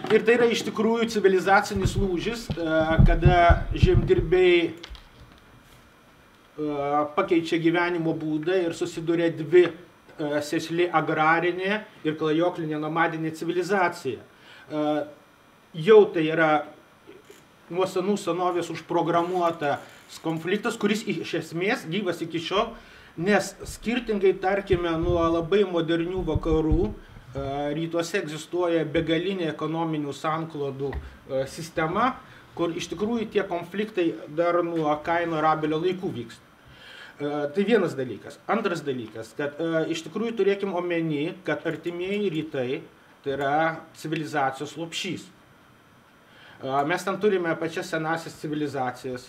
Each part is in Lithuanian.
Ir tai yra iš tikrųjų civilizacinis lūžis, kada žemdirbiai pakeičia gyvenimo būdą ir susiduria dvi sėsli agrarinė ir klajoklinė nomadinė civilizacija. Jau tai yra nuo senų senovės užprogramuotas konfliktas, kuris iš esmės gyvas iki šiol, nes skirtingai, tarkime, nuo labai modernių vakarų, rytuose egzistuoja begalinė ekonominių sanklodų sistema, kur iš tikrųjų tie konfliktai dar nuo Kaino ir Abelio laikų vyksta. Tai vienas dalykas. Antras dalykas, kad iš tikrųjų turėkim omeny, kad artimieji rytai tai yra civilizacijos lopšys. Mes ten turime pačias senasias civilizacijas.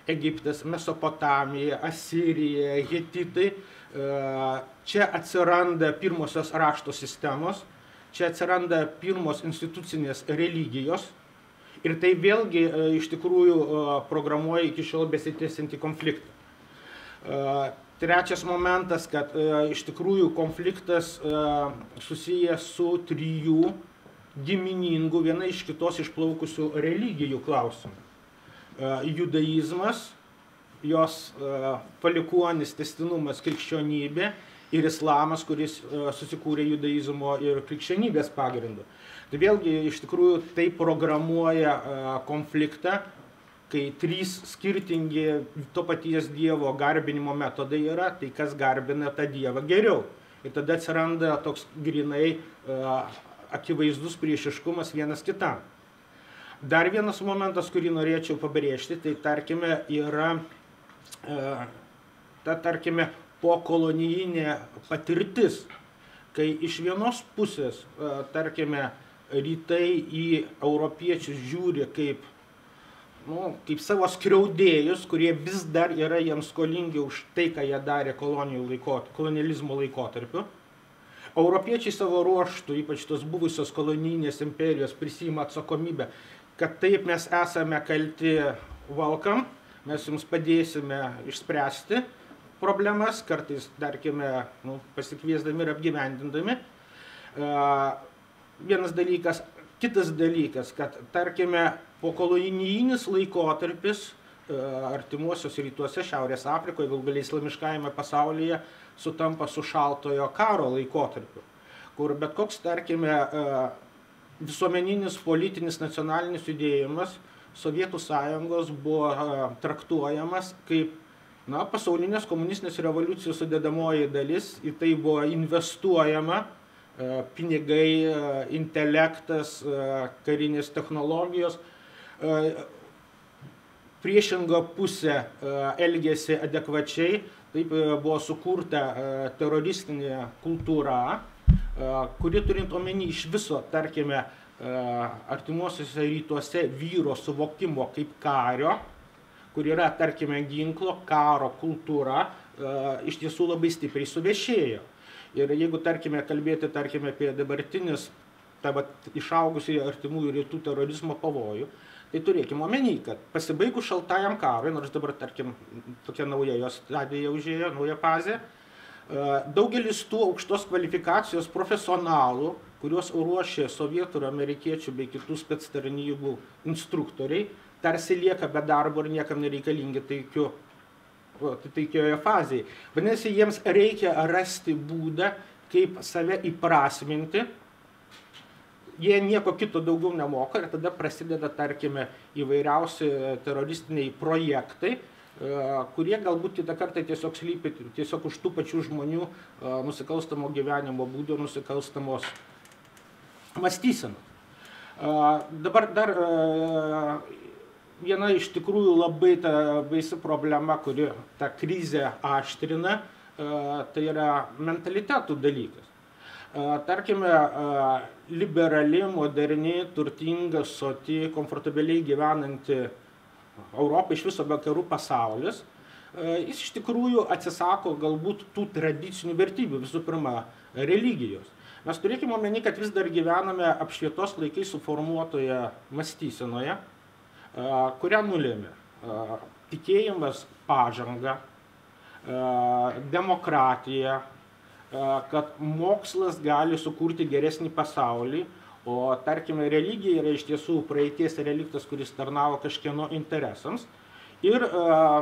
Egiptas, Mesopotamija, Asirija, Hetitai. Čia atsiranda pirmosios rašto sistemos, čia atsiranda pirmos institucinės religijos ir tai vėlgi iš tikrųjų programuoja iki šiol besitęsiantį konfliktą. Trečias momentas, kad iš tikrųjų konfliktas susijęs su trijų giminingų viena iš kitos išplaukusių religijų klausimų. Judaizmas, jos palikuonis tęstinumas krikščionybė ir islamas, kuris susikūrė judaizmo ir krikščionybės pagrindu. Tai vėlgi iš tikrųjų tai programuoja konfliktą, kai trys skirtingi to paties dievo garbinimo metodai yra, tai kas garbina tą dievą geriau. Ir tada atsiranda toks grinai akivaizdus priešiškumas vienas kitam. Dar vienas momentas, kurį norėčiau pabrėžti, tai tarkime yra tarkime pokolonijinė patirtis, kai iš vienos pusės, tarkime, rytai į europiečius žiūri kaip savo skriaudėjus, kurie vis dar yra jiems skolingi už tai, ką jie darė kolonializmo laikotarpiu. Europiečiai savo ruožtų, ypač tos buvusios kolonijinės imperijos, prisiima atsakomybę, kad taip mes esame kalti, welcome, mes jums padėsime išspręsti problemas, kartais, tarkime, pasikviesdami ir apgyvendindami. Vienas dalykas. Kitas dalykas, kad, tarkime, pokolonijinis laikotarpis artimuosiuose rytuose, Šiaurės Afrikoje, gal galiai islamiškajame pasaulyje sutampa su šaltojo karo laikotarpiu, kur bet koks, tarkime, visuomeninis, politinis, nacionalinis judėjimas Sovietų sąjungos buvo traktuojamas kaip pasaulinės komunistinės revoliucijos sudedamoji dalis, į tai buvo investuojama pinigai, intelektas, karinės technologijos. Priešinga pusė elgėsi adekvačiai, taip buvo sukurta teroristinė kultūra, kuri turint omeny iš viso, tarkime, artimuosiuose rytuose vyro suvokimo kaip kario, kur yra, tarkime, ginklo, karo kultūra, iš tiesų labai stipriai suvešėjo. Ir jeigu, tarkime, kalbėti, tarkime, apie dabartinis, išaugusį artimųjų rytų terorizmo pavojų, tai turėkime omeny, kad pasibaigus šaltajam karui, nors dabar, tarkim, tokia nauja jos stadija užėjo, nauja fazė, daugelis tų aukštos kvalifikacijos profesionalų, kuriuos ruošė sovietų ir amerikiečių bei kitų spectarnybų instruktoriai, tarsi lieka be darbo ir niekam nereikalingi taikioje fazėje. Vadinasi, jiems reikia rasti būdą, kaip save įprasminti. Jie nieko kito daugiau nemoka ir tada prasideda, tarkime, įvairiausi teroristiniai projektai, kurie galbūt kitą kartą tiesiog slypi tiesiog už tų pačių žmonių nusikalstamo gyvenimo būdo, nusikalstamos mąstysenos. Dabar dar viena iš tikrųjų labai ta baisi problema, kuri tą krizę aštrina, tai yra mentalitetų dalykas. Tarkime, liberali, moderni, turtinga, soti, komfortabiliai gyvenanti Europą, iš viso vakarų pasaulis, jis iš tikrųjų atsisako galbūt tų tradicinių vertybių, visų pirma, religijos. Mes turėkime omeny, kad vis dar gyvename apšvietos laikais suformuotoje mąstysenoje, kurią nulėmė tikėjimas pažanga, demokratija, kad mokslas gali sukurti geresnį pasaulį, O tarkime, religija yra iš tiesų praeities reliktas, kuris tarnavo kažkieno interesams. Ir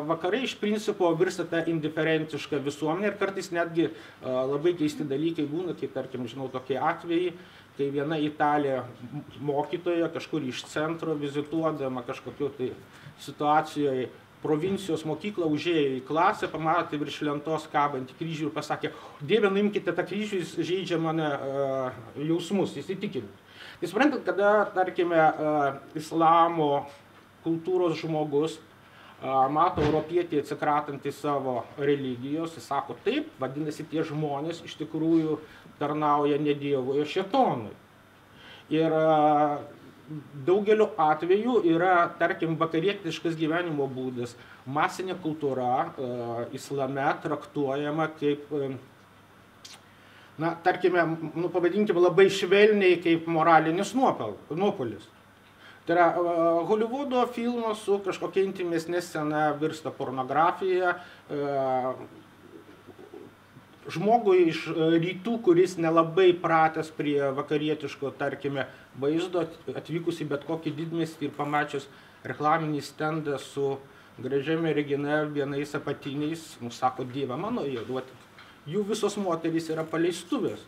vakarai iš principo virsta tą indiferentišką visuomenę ir kartais netgi labai keisti dalykai būna, kaip tarkim, žinau, tokie atvejai, kai viena Italija mokytoja kažkur iš centro vizituodama kažkokio tai situacijoje provincijos mokyklą užėjo į klasę, pamatė virš lentos kabantį kryžių ir pasakė, Dieve, nuimkite tą kryžių, jis žeidžia mane jausmus, įsitikinimus. Tai suprantat, kada, tarkime, islamo kultūros žmogus mato europietį atsikratantį savo religijos, jis sako, taip, vadinasi, tie žmonės iš tikrųjų tarnauja ne Dievui, o šėtonui. Ir daugeliu atveju yra, tarkim, vakarietiškas gyvenimo būdas, masinė kultūra islame traktuojama kaip, na, tarkime, pavadinkime labai švelniai kaip moralinis nuopolis. Tai yra, Holivudo filmas su kažkokia intimesnė scena virsta pornografija, žmogui iš rytų, kuris nelabai pratęs prie vakarietiško, tarkime, vaizdo, atvykus į bet kokį didmiestį ir pamačius reklaminį stendą su gražia mergina vienais apatiniais, sako, Dieve mano, jų visos moterys yra paleistuvės.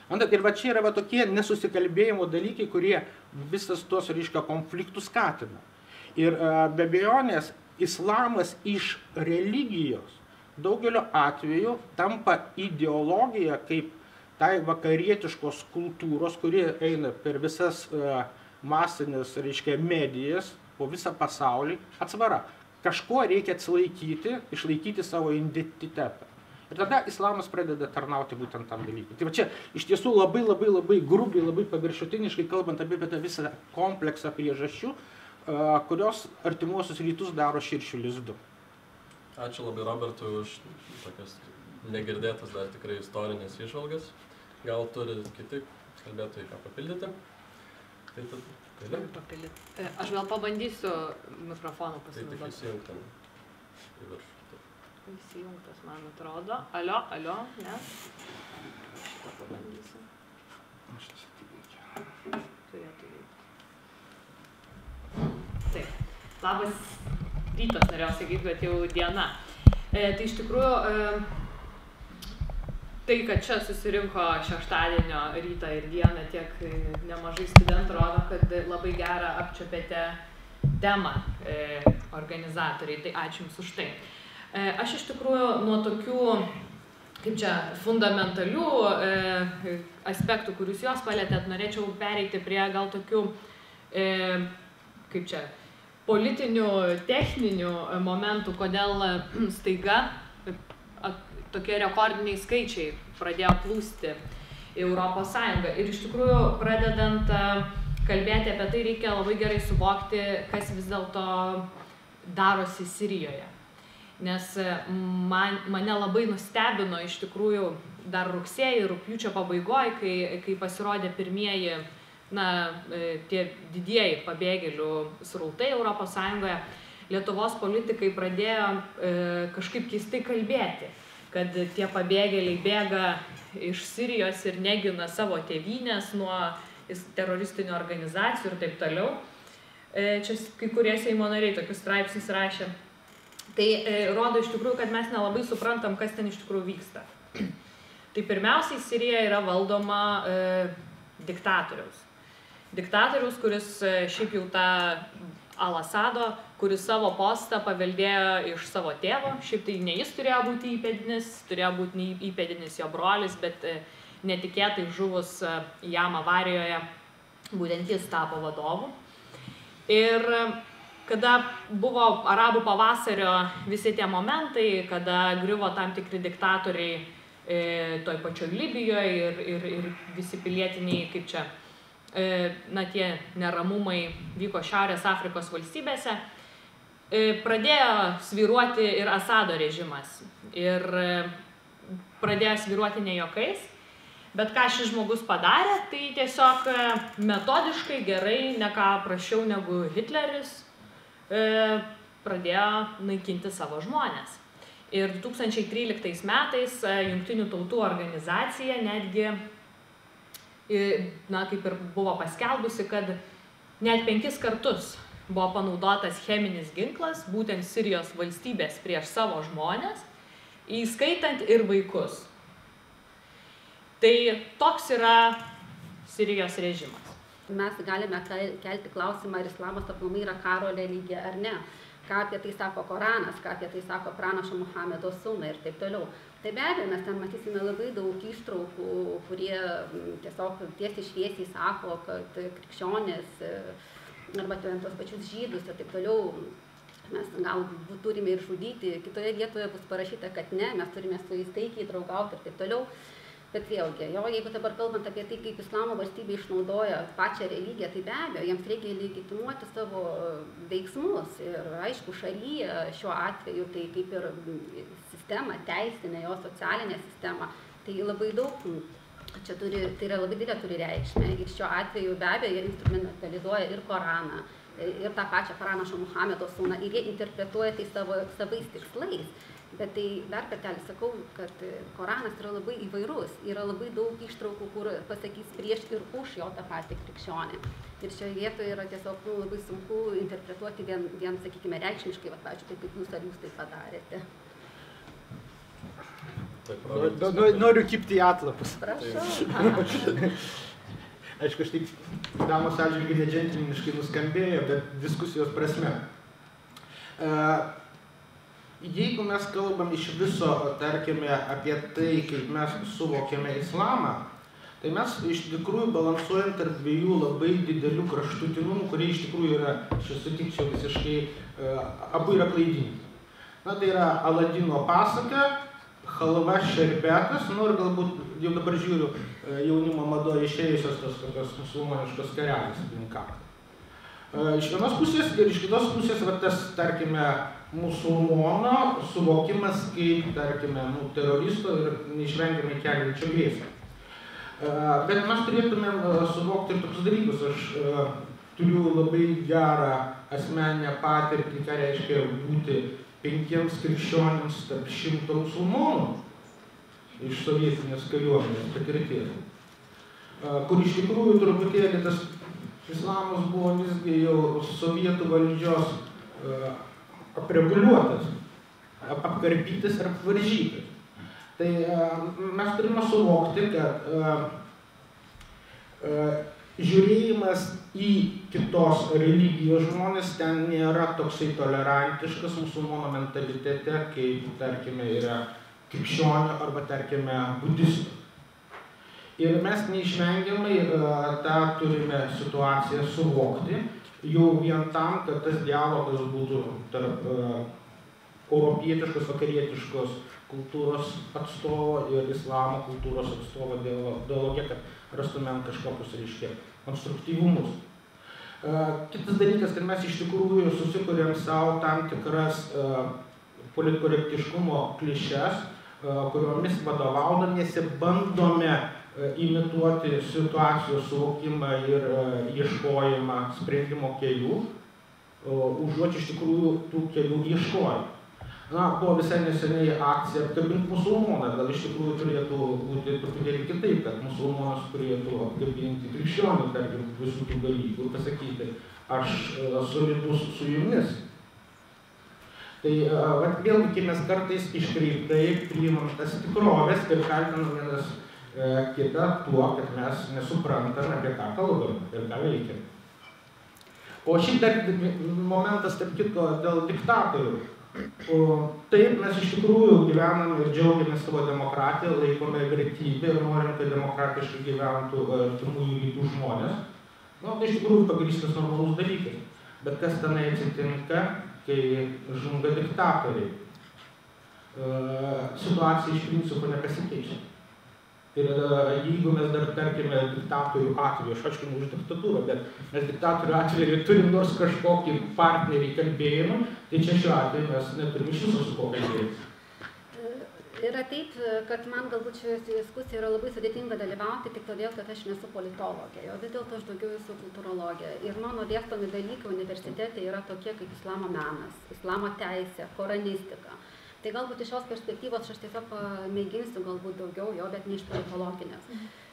Ir va čia yra tokie nesusikalbėjimo dalykai, kurie visas tos, reiškia, konfliktų skatina. Ir be abejonės, islamas iš religijos daugeliu atveju tampa ideologija kaip tai vakarietiškos kultūros, kuri eina per visas masinės, reiškia, medijas po visą pasaulį, atsvara. Kažko reikia atsilaikyti, išlaikyti savo identitetą. Ir tada islamas pradeda tarnauti būtent tam dalykui. Tai va čia iš tiesų labai grubiai, labai paviršutiniškai kalbant apie tą visą kompleksą priežasčių, kurios artimuosius rytus daro širšių lizdu. Ačiū labai Robertui už tokias negirdėtas dar tikrai istorinės įžvalgas. Gal turi kiti kalbėtojai ką papildyti? Tai tada papildyti. Aš gal pabandysiu mikrofoną pasinaudoti. Tai tik įsijungtam į viršų. Įsijungtas, man atrodo. Alio, ne? Šitą pabandysiu. Turėtų veikti. Taip. Labas rytas, norėjau sakyti, bet jau diena. Tai iš tikrųjų, tai, kad čia susirinko šeštadienio rytą ir dieną tiek nemažai studentų, rodo, kad labai gerą apčiuopėte temą organizatoriai. Tai ačiū Jums už tai. Aš iš tikrųjų nuo tokių, kaip čia, fundamentalių aspektų, kurius Jūs palietėt, norėčiau pereiti prie gal tokių, kaip čia, politinių, techninių momentų, kodėl staiga tokie rekordiniai skaičiai pradėjo plūsti į Europos Sąjungą. Ir iš tikrųjų, pradedant kalbėti apie tai, reikia labai gerai suvokti, kas vis dėlto darosi Sirijoje. Nes mane labai nustebino iš tikrųjų dar rugsėjį, rugpjūčio pabaigoje, kai pasirodė pirmieji, tie didieji pabėgėlių srautai Europos Sąjungoje, Lietuvos politikai pradėjo kažkaip keistai kalbėti, kad tie pabėgėliai bėga iš Sirijos ir negina savo tėvynės nuo teroristinių organizacijų ir taip toliau. Čia kai kurie Seimo nariai tokius straipsnius rašė. Tai rodo iš tikrųjų, kad mes nelabai suprantam, kas ten iš tikrųjų vyksta. Tai pirmiausiai Sirija yra valdoma diktatoriaus. Diktatoriaus, kuris šiaip jau tą Al-Asado, kuris savo postą paveldėjo iš savo tėvo. Šiaip tai ne jis turėjo būti įpėdinis, turėjo būti įpėdinis jo brolis, bet netikėtai žuvus jam avarijoje, būtent jis tapo vadovu. Ir kada buvo arabų pavasario visi tie momentai, kada griuvo tam tikri diktatoriai toj pačioj Libijoje ir visi pilietiniai, kaip čia, tie neramumai vyko Šiaurės Afrikos valstybėse, pradėjo svyruoti ir Asado režimas. Ir pradėjo svyruoti ne juokais. Bet ką šis žmogus padarė, tai tiesiog metodiškai gerai, ne ką prašiau negu Hitleris, pradėjo naikinti savo žmones. Ir 2013 metais Jungtinių tautų organizacija netgi na, kaip ir buvo paskelbusi, kad net 5 kartus buvo panaudotas cheminis ginklas, būtent Sirijos valstybės prieš savo žmonės, įskaitant ir vaikus. Tai toks yra Sirijos režimas. Mes galime kelti klausimą, ar islamas aplamai yra karo religija ar ne. Ką apie tai sako Koranas, ką apie tai sako pranašo Muhamedo sūnai ir taip toliau. Tai be abejo, mes ten matysime labai daug ištraukų, kurie tiesiog tiesiai šviesiai sako, kad krikščionės arba tos pačius žydus ir taip toliau mes galbūt turime ir žudyti. Kitoje vietoje bus parašyta, kad ne, mes turime su jais taikiai draugauti ir taip toliau. Bet vėlgi, jeigu dabar kalbant apie tai, kaip islamo valstybė išnaudoja pačią religiją, tai be abejo, jiems reikia legitimuoti savo veiksmus. Ir aišku, šaryje šiuo atveju, tai kaip ir sistema, teisinė, jo socialinė sistema, tai labai daug, čia tai yra labai didelė turi reikšmę. Ir šiuo atveju be abejo, jie instrumentalizuoja ir Koraną, ir tą pačią pranašo Muhamedo sūną, ir jie interpretuoja tai savais tikslais. Bet tai dar kartelį sakau, kad Koranas yra labai įvairus, yra labai daug ištraukų, kur pasakys prieš ir už jo tą patį krikščionį. Ir šioje vietoje yra tiesiog labai sunku interpretuoti vien sakykime, reikšmiškai, pavyzdžiui, taip kaip jūs ar jūs tai padarėte. Noriu kibti į atlapus. Prašau. Aišku, aš taip damos atžvilgiu nedžentlmeniškai nuskambėjo, bet diskusijos prasme. Jeigu mes kalbam iš viso, tarkime, apie tai, kaip mes suvokiame islamą, tai mes iš tikrųjų balansuojam tarp dviejų labai didelių kraštutinumų, kurie iš tikrųjų yra, aš sutikčiau visiškai, abu yra klaidingi. Na, tai yra Aladino pasaka, halva šerbetas, ir galbūt jau dabar žiūriu jaunimo madoje išėjusios tos tokios musulmoniškos karelės aplink kaktą. Iš vienos pusės ir iš kitos pusės va tas, tarkime, musulmono suvokimas kaip, tarkime, teroristo ir neišvengiamai keliančio grėsmę. Bet mes turėtumėm suvokti ir tokius dalykus. Aš turiu labai gerą asmeninę patirtį, ką reiškia būti 5 krikščionims tarp 100 musulmonų iš sovietinės kariuomenės patirties, kur iš tikrųjų truputėlį tas islamas buvo visgi jau sovietų valdžios apreguliuotas, apkarpytas ir apvaržytas. Tai mes turime suvokti, kad žiūrėjimas į kitos religijos žmonės ten nėra toksai tolerantiškas musulmono mentalitete, kaip, tarkime, yra krikščionių arba, tarkime, budistų. Ir mes neišvengiamai tą turime situaciją suvokti, jau vien tam, kad tas dialogas būtų tarp europietiškos, vakarietiškos kultūros atstovo ir islamo kultūros atstovo dialoge, kad rastumėm kažkokius, reiškia, konstruktyvumus. Kitas dalykas, kad mes iš tikrųjų susikuriam savo tam tikras politkorektiškumo klišes, kuriomis vadovaudamiesi bandome imituoti situacijos suvokimą ir ieškojimą sprendimo kelių, užuot iš tikrųjų tų kelių ieškojimą. Na, buvo visai neseniai akcija apkabint musulmoną, gal iš tikrųjų turėtų būti truputėlį kitaip, kad musulmonas turėtų apkabinti krikščionį, tarkim, visų tų dalykų ir pasakyti, aš solidus su jumis. Tai vėlgi, kai mes kartais iškreiptai priimam tas tikrovės ir kaltinam vienas kitą tuo, kad mes nesuprantam, apie ką kalbam ir ką veikiam. O šiaip dar momentas, tarp kitko, dėl diktatorių. Taip, mes iš tikrųjų gyvenam ir džiaugiamės savo demokratiją, laikome vertybę ir norim, kad demokratiškai gyventų artimųjų rytų žmonės. Nu, tai iš tikrųjų pagrįstas normalus dalykas. Bet kas tenai atsitinka, kai žunga diktatoriai? Situacija iš principo nepasikeičia. Ir jeigu mes dar, tarkime, diktatorių atveju, aš aišku už diktatūrą, bet mes diktatorių atveju turim nors kažkokį partnerį kalbėjimą, tai čia šiuo atveju mes neturim iš viso su ko kalbėti. Yra taip, kad man galbūt šioje diskusijoje yra labai sudėtinga dalyvauti tik todėl, kad aš nesu politologė, o vis dėlto aš daugiau esu kultūrologė. Ir mano dėstomi dalykai universitete yra tokie kaip islamo menas, islamo teisė, koranistika. Tai galbūt iš šios perspektyvos aš tiesiog mėginsiu galbūt daugiau jo, bet ne iš politologinės.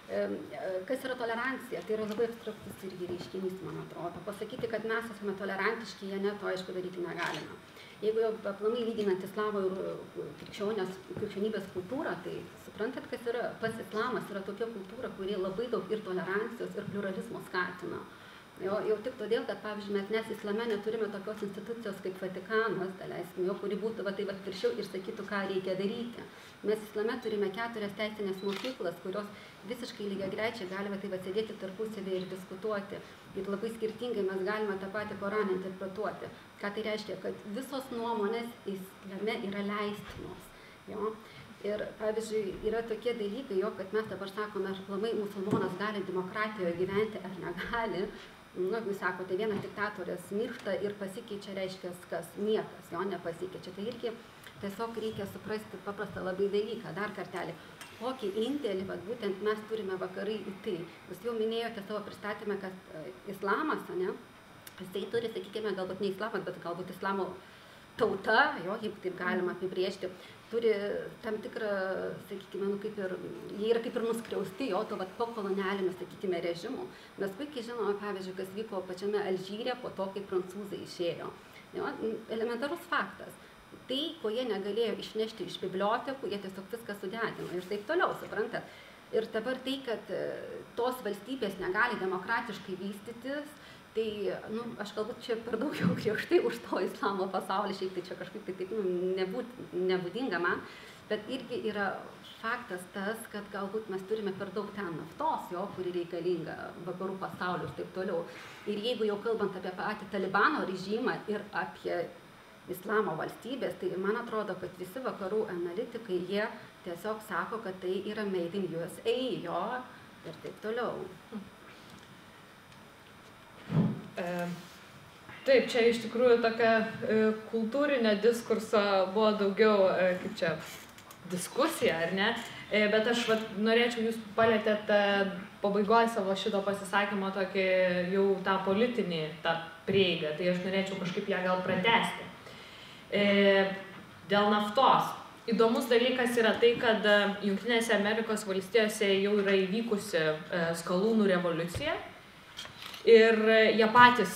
Kas yra tolerancija? Tai yra labai abstraktus irgi reiškinys, man atrodo. Pasakyti, kad mes esame tolerantiški, jie to aišku daryti negalime. Jeigu jau aplamai lyginant islamo ir krikščionybės kultūrą, tai suprantat, kas yra pats islamas, yra tokia kultūra, kuri labai daug ir tolerancijos, ir pluralizmo skatina. Jau tik todėl, kad, pavyzdžiui, mes islame neturime tokios institucijos kaip Vatikanas, kuri būtų viršiau ir sakytų, ką reikia daryti. Mes islame turime 4 teisinės mokyklas, kurios visiškai lygiagrečiai galime sėdėti tarpusavį ir diskutuoti. Ir labai skirtingai mes galime tą patį Koraną interpretuoti. Ką tai reiškia? Kad visos nuomonės islame yra leistinos. Jo? Ir, pavyzdžiui, yra tokie dalykai, kad mes dabar sakome, ar aplamai musulmonas gali demokratijoje gyventi ar negali. Jūs sakote, vienas diktatorius miršta ir pasikeičia, reiškia, kas niekas, jo nepasikeičia. Tai irgi tiesiog reikia suprasti paprastą labai dalyką, dar kartelį. Kokį indėlį, būtent mes turime vakarai į tai. Jūs jau minėjote savo pristatymę, kad islamas, jisai turi, sakykime, galbūt ne islamas, bet galbūt islamo tauta, jeigu taip galima apibrėžti, turi tam tikrą, sakykime, jie yra kaip ir nuskriausti, to pokolonialinių, sakykime, režimų. Mes puikiai žinome, pavyzdžiui, kas vyko pačiame Alžyre po to, kai prancūzai išėjo. Elementarus faktas. Tai, ko jie negalėjo išnešti iš bibliotekų, jie tiesiog viską sudegino ir taip toliau, suprantat. Ir dabar tai, kad tos valstybės negali demokratiškai vystytis, tai, aš galbūt čia per daug jau griežtai už to islamo pasaulį, šiaip tai čia kažkaip taip nebūdinga man, bet irgi yra faktas tas, kad galbūt mes turime per daug ten naftos, kuri reikalinga vakarų pasauliu ir taip toliau. Ir jeigu jau kalbant apie patį Talibano režimą ir apie islamo valstybės, tai man atrodo, kad visi vakarų analitikai, jie tiesiog sako, kad tai yra made in USA, ir taip toliau. Taip, čia iš tikrųjų tokia kultūrinė diskurso buvo daugiau, kaip čia, diskusija, ar ne? Bet aš norėčiau, jūs palėtėt pabaigoje savo šito pasisakymo tokį jau tą politinį, tą prieigą, tai aš norėčiau kažkaip ją gal pratęsti. Dėl naftos. Įdomus dalykas yra tai, kad Jungtinėse Amerikos valstijose jau yra įvykusi skalūnų revoliucija ir jie patys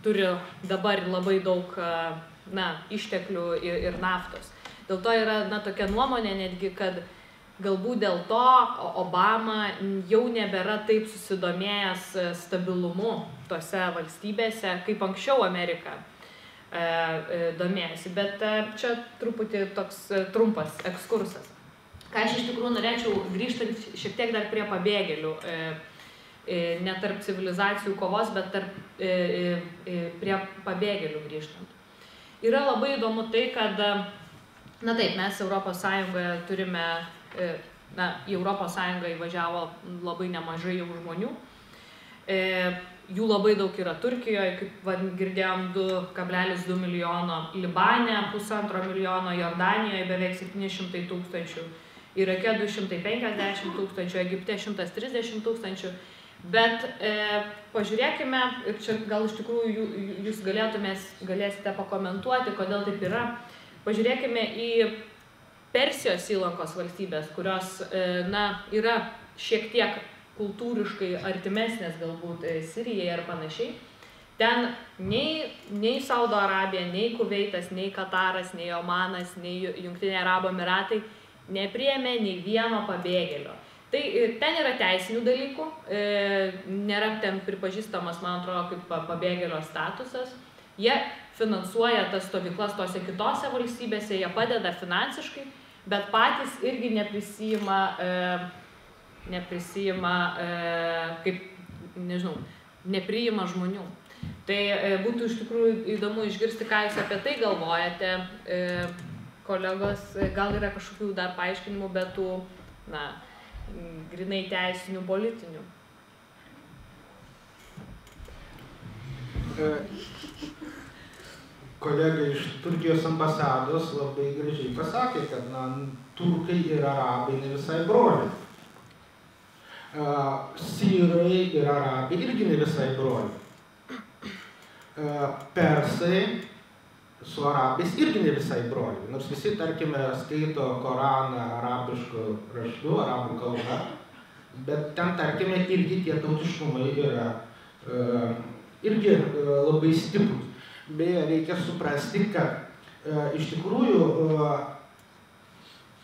turi dabar labai daug išteklių ir naftos. Dėl to yra tokia nuomonė netgi, kad galbūt dėl to Obama jau nebėra taip susidomėjęs stabilumu tose valstybėse, kaip anksčiau Amerika domėjasi, bet čia truputį toks trumpas ekskursas. Ką aš iš tikrųjų norėčiau grįžtant šiek tiek dar prie pabėgėlių, ne tarp civilizacijų kovos, bet prie pabėgėlių grįžtant. Yra labai įdomu tai, kad, taip, mes Europos Sąjungoje turime, į Europos Sąjungą įvažiavo labai nemažai jau žmonių. Jų labai daug yra Turkijoje, kaip girdėjom, 2,2 milijono, Libane 1,5 milijono, Jordanijoje beveik 700 000, Irake 250 000, Egipte 130 000. Bet pažiūrėkime, ir čia gal iš tikrųjų jūs galėsite pakomentuoti, kodėl taip yra. Pažiūrėkime į Persijos įlankos valstybės, kurios yra šiek tiek kultūriškai artimesnės galbūt Sirijai ar panašiai. Ten nei Saudo Arabija, nei Kuveitas, nei Kataras, nei Omanas, nei Jungtiniai Arabų Emiratai nepriėmė nei vieno pabėgėlio. Tai ten yra teisinių dalykų, nėra ten pripažįstamas, man atrodo, kaip pabėgėlio statusas. Jie finansuoja tas stovyklas tose kitose valstybėse, jie padeda finansiškai, bet patys irgi nepriima žmonių. Tai būtų iš tikrųjų įdomu išgirsti, ką jūs apie tai galvojate, kolegos, gal yra kažkokių dar paaiškinimų, bet tų, grinai teisinių, politinių. Kolega iš Turkijos ambasados labai gražiai pasakė, kad turkai ir arabai ne visai broliai. Sirai ir arabai irgi ne visai broliai. Persai su arabais irgi ne visai broliai. Nors visi, tarkime, skaito Koraną arabišku raštu, arabų kalba, Bet ten, tarkime, irgi tie tautiškumai yra irgi labai stiprus. Beje, reikia suprasti, kad iš tikrųjų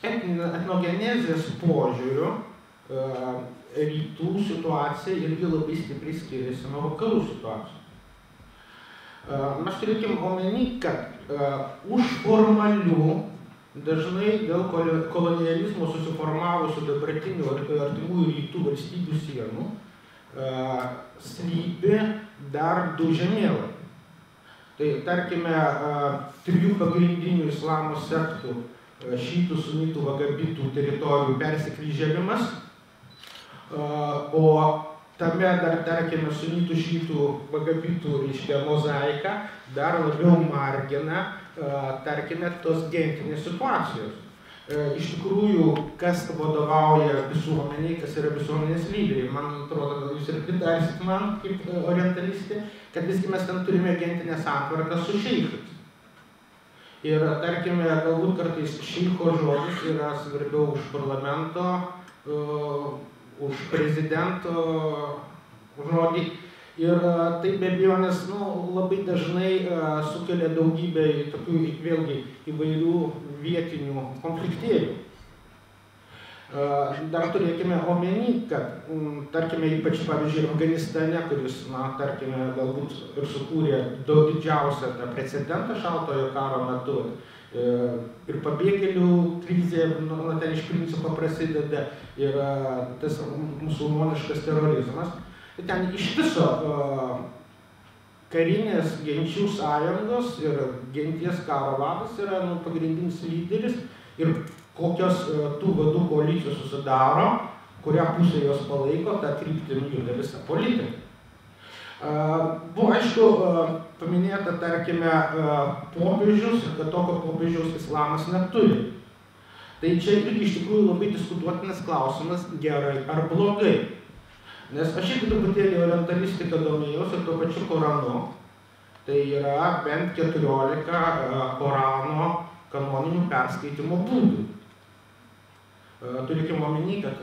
etnogenezės požiūriu rytų situacija irgi labai stipriai skiriasi nuo vakarų situacijos. Mes turėkim omeny, kad už formalių, dažnai dėl kolonializmo susiformavusių dabartinių artimųjų rytų valstybių sienų slypi dar du žemėlapiai. Tai tarkime, 3 pagrindinių islamo sektų šiitų, sunitų, vagabitų teritorijų persikryžiavimas, o tame dar, tarkime, sunitų, šiitų, vagabitų, reiškia, mozaika dar labiau margina, tarkime, tos gentinės situacijos. Iš tikrųjų, kas vadovauja visuomeniai, kas yra visuomenės lyderiai. Man atrodo, kad jūs ir pritarsit man, kaip orientalistė, kad visgi mes ten turime gentinę santvarką su šeichais. Ir, tarkime, galbūt kartais šeicho žodis yra svarbiau už parlamento, už prezidento žodį. Ir tai be abejonės labai dažnai sukelia daugybę tokių vėlgi įvairių vietinių konfliktėlių. Dar turėkime omeny, kad, tarkime, ypač pavyzdžiui, Afganistane, kuris, tarkime, galbūt ir sukūrė didžiausią tą precedentą šaltojo karo metu, ir pabėgėlių krizė, ten iš principo prasideda, ir tas musulmoniškas terorizmas. Ten iš viso karinės genčių sąjungos ir genties karo vadas yra pagrindinis lyderis ir kokios tų vadų koalicijos susidaro, kurią pusę jos palaiko, tą kryptim juda visa politika. Buvo, aišku, paminėta, tarkime, popiežius, kad tokio popiežiaus islamas neturi. Tai čia irgi iš tikrųjų labai diskutuotinas klausimas, gerai ar blogai. Nes aš irgi truputėlį orientalistiką domėjausi ir tuo pačiu Koranu. Tai yra bent 14 Korano kanoninių perskaitimo būdų. Turėkime omeny, kad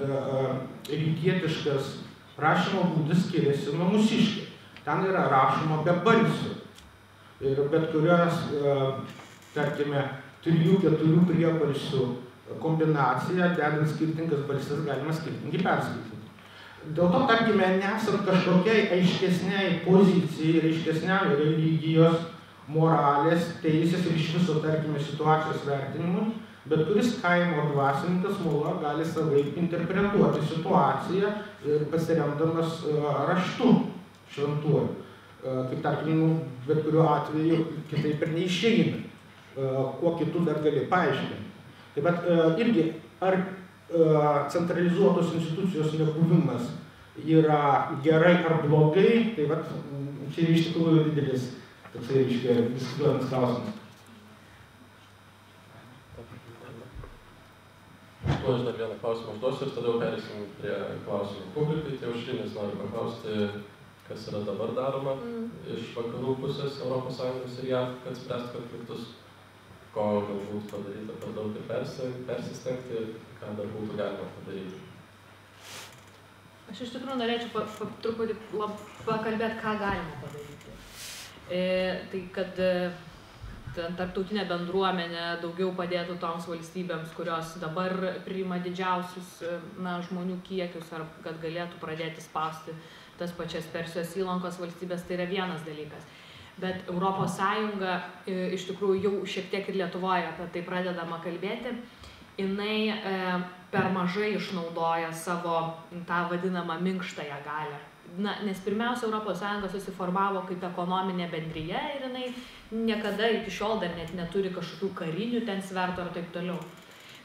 rytietiškas rašymo būdas skiriasi nuo mūsiškio. Ten yra rašoma be balsių. Ir bet kurios, tarkime, 3-4 priebalsių kombinaciją, dedant skirtingas balses, galima skirtingai perskaityti. Dėl to, tarkime, nesant kažkokiai aiškesniai pozicijai, aiškesniam religijos, moralės, teisės ir iš viso, tarkime, situacijos vertinimui, bet kuris kaimo dvasininkas mula gali savaip interpretuoti situaciją ir pasiremdamas raštu šventuoju. Kaip, tarkim, bet kuriuo atveju kitaip ir neišeina, kuo kitų dar gali paaiškinti. Taip pat irgi, ar centralizuotos institucijos nebuvimas yra gerai ar blogai, tai vat, čia iš tikrųjų didelis toksai diskutuojamas klausimas. Aš dar vieną klausimą užduosiu ir tada perėsim prie klausimų publikai. Tai Aušrinės noriu paklausti, kas yra dabar daroma iš vakarų pusės ES ir JAV, kad spręstų konfliktus, ko galbūt padaryta per daug ir persistengti, ką dar būtų galima padaryti. Aš iš tikrųjų norėčiau truputį pakalbėti, ką galima padaryti. Tai kad tarptautinė bendruomenė daugiau padėtų toms valstybėms, kurios dabar priima didžiausius žmonių kiekius, ar kad galėtų pradėti spausti tas pačias Persijos įlankos valstybės, tai yra vienas dalykas. Bet Europos Sąjunga, iš tikrųjų jau šiek tiek ir Lietuvoje apie tai pradedama kalbėti, jinai per mažai išnaudoja savo tą vadinamą minkštąją galią. Nes pirmiausia, Europos Sąjunga susiformavo kaip ekonominė bendrija ir jinai niekada iki šiol dar net neturi kažkokių karinių ten svertų ar taip toliau.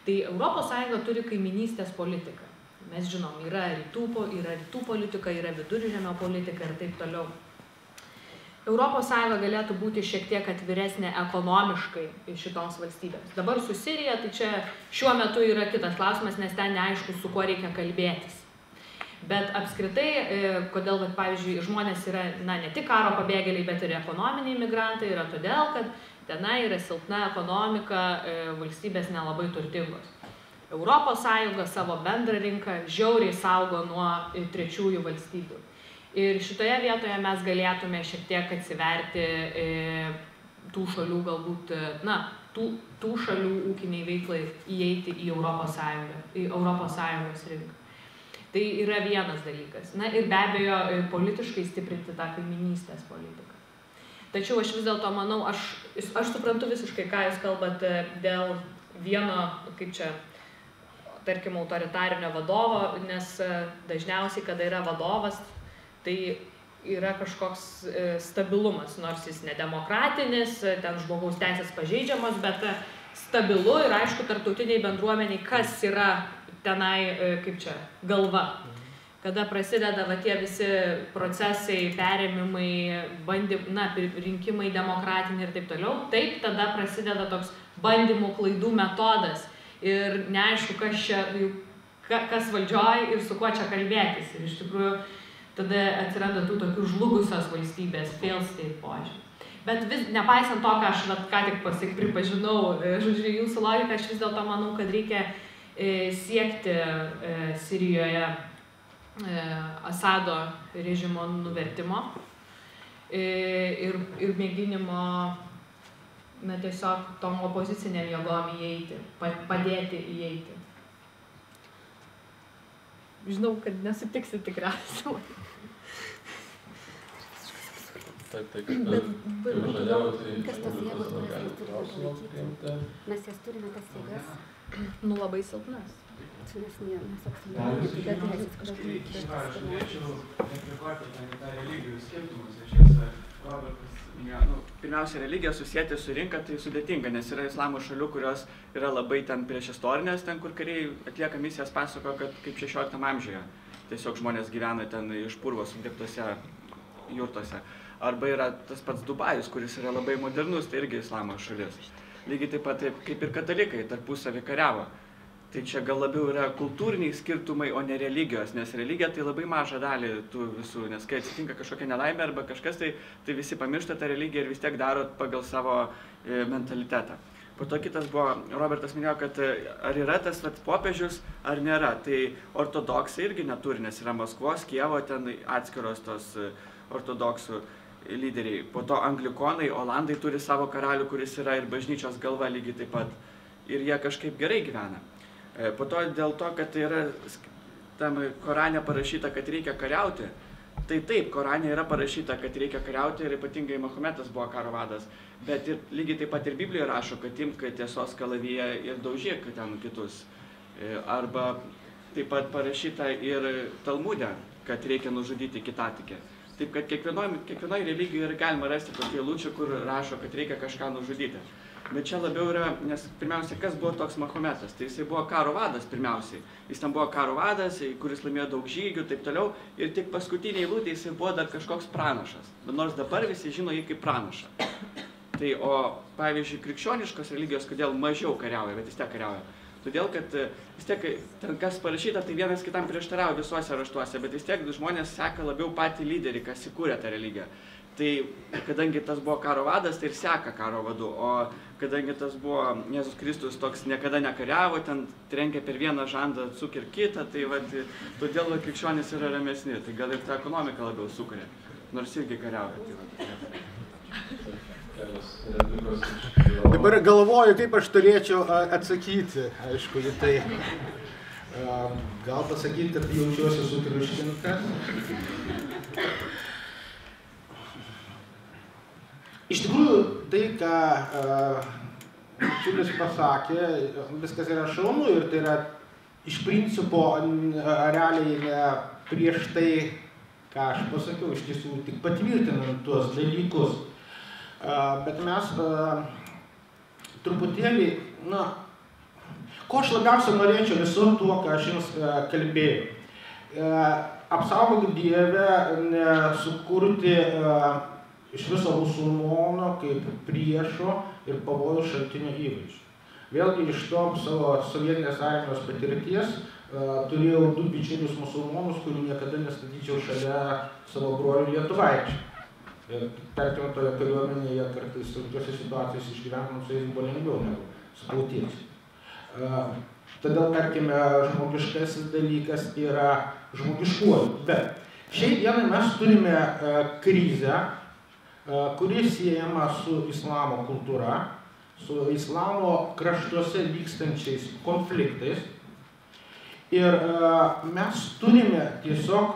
Tai Europos Sąjunga turi kaiminystės politiką. Mes žinom, yra rytų politika, yra viduržemio politika ir taip toliau. Europos Sąjunga galėtų būti šiek tiek atviresnė ekonomiškai šitoms valstybėms. Dabar su Sirija, tai čia šiuo metu yra kitas klausimas, nes ten neaišku, su kuo reikia kalbėtis. Bet apskritai, kodėl, pavyzdžiui, žmonės yra ne tik karo pabėgėliai, bet ir ekonominiai migrantai, yra todėl, kad tenai yra silpna ekonomika, valstybės nelabai turtingos. Europos Sąjunga savo bendrą rinką žiauriai saugo nuo trečiųjų valstybių. Ir šitoje vietoje mes galėtume šiek tiek atsiverti tų šalių galbūt, tų šalių ūkiniai veiklai įeiti į Europos Sąjungos rinką. Tai yra vienas dalykas. Na ir be abejo politiškai stiprinti tą kaiminystės politiką. Tačiau aš vis dėlto manau, aš suprantu visiškai, ką jūs kalbate dėl vieno, kaip čia, tarkim, autoritarinio vadovo, nes dažniausiai, kada yra vadovas, tai yra kažkoks stabilumas, nors jis nedemokratinis, ten žmogaus teisės pažeidžiamos, bet stabilu ir aišku tarptautiniai bendruomeniai, kas yra tenai, kaip čia, galva. Kada prasideda tie visi procesai, perėmimai, rinkimai demokratiniai ir taip toliau, taip tada prasideda toks bandymų klaidų metodas ir neaišku, kas valdžioj ir su kuo čia kalbėtis. Ir iš tikrųjų tada atsiranda tų tokių žlugusios valstybės, fail state požiūrį. Bet nepaisant to, ką aš ką tik pripažinau, žodžiu, jūsų logiką, aš vis dėlto manau, kad reikia siekti Sirijoje Asado režimo nuvertimo ir mėginimo tiesiog tom opozicinėm jėgom įeiti, padėti įeiti. Žinau, kad nesutiksit tikriausiai. Taip, kaip žadėjau, tai kas tas jėgos, mes jas turime tas jėgas? Labai silpnas. Mes apsimėlėme. Aš norėčiau replikuoti tą religijų skirtumus. Robertas minėjo, pirmiausia, religiją susijęti su rinka tai sudėtinga, nes yra islamo šalių, kurios yra labai ten prieš istorinės, ten kur kariai atlieka misijas, pasako, kad kaip 16 amžiuje tiesiog žmonės gyvena ten iš purvo sudegtose jurtose. Arba yra tas pats Dubajus, kuris yra labai modernus, tai irgi islamo šalis. Lygiai taip pat kaip ir katalikai tarpusavį kariavo. Tai čia gal labiau yra kultūriniai skirtumai, o ne religijos, nes religija tai labai mažą dalį tų visų, nes kai atsitinka kažkokia nelaimė arba kažkas, tai visi pamiršta tą religiją ir vis tiek daro pagal savo mentalitetą. Po to kitas buvo, Robertas minėjo, kad ar yra tas popiežius, ar nėra. Tai ortodoksai irgi neturi, nes yra Maskvos, Kievo, ten atskiros tos ortodoksų lyderiai. Po to anglikonai, olandai turi savo karalių, kuris yra ir bažnyčios galva lygiai taip pat. Ir jie kažkaip gerai gyvena. Po to dėl to, kad tai yra tam Korane parašyta, kad reikia kariauti, tai taip, Korane yra parašyta, kad reikia kariauti ir ypatingai Mahometas buvo karo vadas, bet ir, lygiai taip pat ir Biblijoje rašo, kad imk tiesos kalaviją ir daužyk ten kitus. Arba taip pat parašyta ir Talmude, kad reikia nužudyti kitatikę. Taip, kad kiekvienoje religijoje galima rasti tokių eilučių, kur rašo, kad reikia kažką nužudyti. Bet čia labiau yra, nes pirmiausia, kas buvo toks Mahometas, tai jisai buvo karo vadas pirmiausiai. Jis ten buvo karo vadas, kuris laimėjo daug žygių ir taip toliau, ir tik paskutiniai eilutė jisai buvo dar kažkoks pranašas. Bet nors dabar visi žino jį kaip pranašą. Tai, o pavyzdžiui, krikščioniškos religijos kodėl mažiau kariauja, bet vis tiek kariauja. Todėl, kad vis tiek, ten kas parašyta, tai vienas kitam prieštarauja visuose raštuose, bet vis tiek žmonės seka labiau patį lyderį, kas įkūrė tą religiją. Tai kadangi tas buvo karo vadas, tai ir seka karo vadu, o kadangi tas buvo Jėzus Kristus toks niekada nekariavo, ten trenkė per vieną žandą atsuk ir kitą, tai todėl krikščionys yra ramesni, tai gal ir tą ekonomiką labiau sukuria, nors irgi kariauja. Dabar galvoju, kaip aš turėčiau atsakyti, aišku, į tai. Gal pasakyti, kad jaučiuosi sutriuškintas. Iš tikrųjų, tai, ką Čiulis pasakė, viskas yra šaunu ir tai yra iš principo realiai ne prieš tai, ką aš pasakiau, iš tiesų tik patvirtinant tuos dalykus. Bet mes truputėlį, ko aš labiausiai norėčiau visur tuo, ką aš jums kalbėjau. Apsaugok Dieve, sukurti iš viso musulmono kaip priešo ir pavojų šaltinio įvaizdžio. Vėlgi iš to savo sovietinės armijos patirties turėjau 2 bičiulius musulmonus, kurių niekada nestatyčiau šalia savo brolių lietuvaičių. Ir tarkim, toje kariuomenėje kartais tokiose situacijose išgyvenant su jais buvo lengviau negu su tautiečiais. Todėl, tarkime, žmogiškasis dalykas yra žmogiškuoju. Bet šiai dienai mes turime krizę, kuri siejama su islamo kultūra, su islamo kraštuose vykstančiais konfliktais. Ir mes turime tiesiog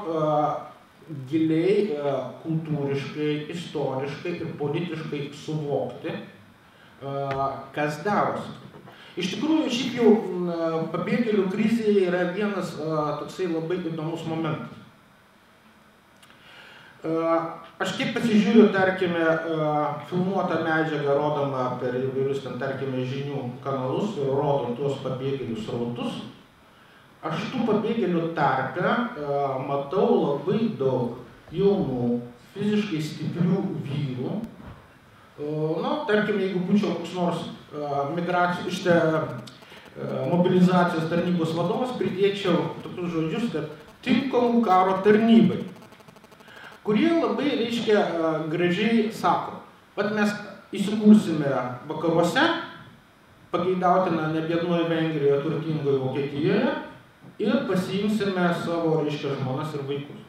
giliai kultūriškai, istoriškai ir politiškai suvokti, kas darosi. Iš tikrųjų, šiaip jau pabėgėlių krizėje yra vienas toksai labai įdomus momentas. Aš kiek pasižiūriu, tarkime, filmuotą medžiagą rodomą per įvairius, tarkime, žinių kanalus ir rodom tuos pabėgėlių srautus, aš tų pabėgėlių tarpe matau labai daug jaunų, fiziškai stiprių vyrų. Tarkime, jeigu būčiau koks nors mobilizacijos tarnybos vadovas, pridėčiau tokius žodžius, kad tinkamų karo tarnybai, kurie labai, reiškia, gražiai sako, kad mes įsikūrsime vakaruose, pageidautina nebiednoje Vengrijoje, turtingoje Vokietijoje ir pasiimsime savo, reiškia, žmonas ir vaikus.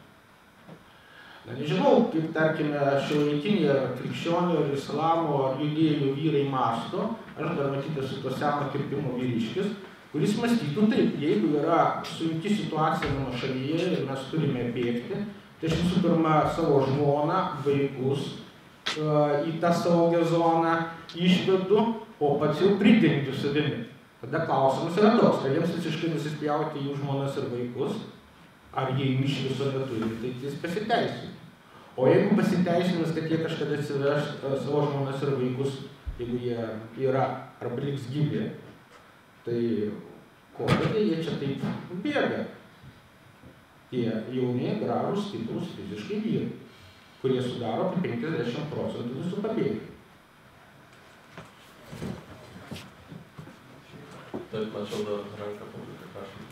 Nežinau, kaip, tarkime, šiuolaikinė krikščionių ir islamo ar judėjų vyrai mąsto, aš dar matyti su to seno kirpimo vyriškis, kuris mąstytų taip, jeigu yra sunki situacija mano šalyje ir mes turime bėgti, tai aš visų pirma savo žmoną, vaikus į tą saugią zoną išvedu, o pats jau pridengiu savimi. Tada klausimas yra toks, kad jiems visiškai nusispjauti jų žmonas ir vaikus, ar jie iš viso neturi, tai jis pasiteisina. O jeigu pasiteisinas, kad jie kažkada atsiveš savo žmonas ir vaikus, jeigu jie yra arba liks gyvi, tai kodėl jie čia taip bėga? Tie jauni, gražūs, stiprūs, fiziškai vyrai, kurie sudaro 50% visų pabėgėlių. Taip, mačiau dar ranką publiką, prašau.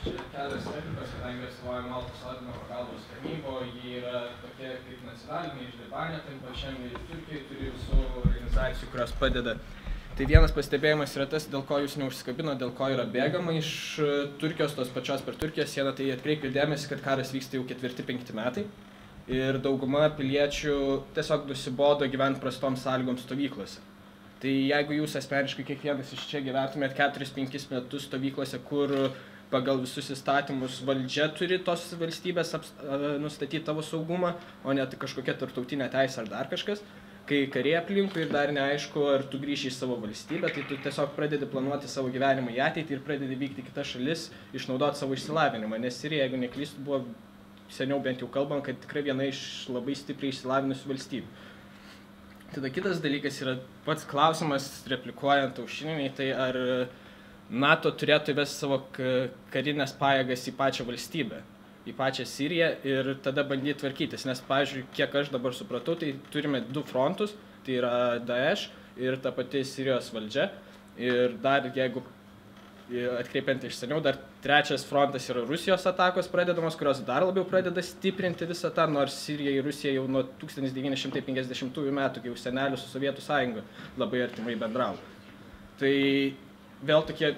Čia kelias replikos, kadangi atstovauja Maltos ordino pagalbos tarnybo, jie yra tokie kaip nacionaliniai iš Libanio, tam pačiam ir Turkijai turi visų organizacijų, kurios padeda. Tai vienas pastebėjimas yra tas, dėl ko jūs neužsikabino, dėl ko yra bėgama iš Turkijos, tos pačios per Turkijos sieną, tai atkreipkite dėmesį, kad karas vyksta jau 4-5 metai ir dauguma piliečių tiesiog nusibodo gyventi prastom sąlygom stovyklose. Tai jeigu jūs asmeniškai kiekvienas iš čia gyventumėt 4-5 metus stovyklose, kur pagal visus įstatymus valdžia turi tos valstybės nustatyti tavo saugumą, o ne kažkokia tarptautinė teisė ar dar kažkas, kai kariai aplinkui ir dar neaišku, ar tu grįši į savo valstybę, tai tu tiesiog pradedi planuoti savo gyvenimą į ateitį ir pradedi vykti kitas šalis, išnaudoti savo išsilavinimą, nes Sirija, jeigu neklystu, buvo seniau bent jau kalbam, kad tikrai viena iš labai stipriai išsilavinusių valstybių. Tada kitas dalykas yra pats klausimas, replikuojant aušriniai, tai ar NATO turėtų įvesti savo karinės pajėgas į pačią valstybę, į pačią Siriją ir tada bandyti tvarkytis. Nes, pavyzdžiui, kiek aš dabar supratau, tai turime 2 frontus, tai yra Daesh ir ta pati Sirijos valdžia. Ir dar, jeigu atkreipiant iš seniau, dar 3 frontas yra Rusijos atakos pradedamos, kurios dar labiau pradeda stiprinti visą tą, nors Sirija ir Rusija jau nuo 1950 metų, kai jau senelių su Sovietų sąjunga labai artimai bendravo. Tai vėl tokia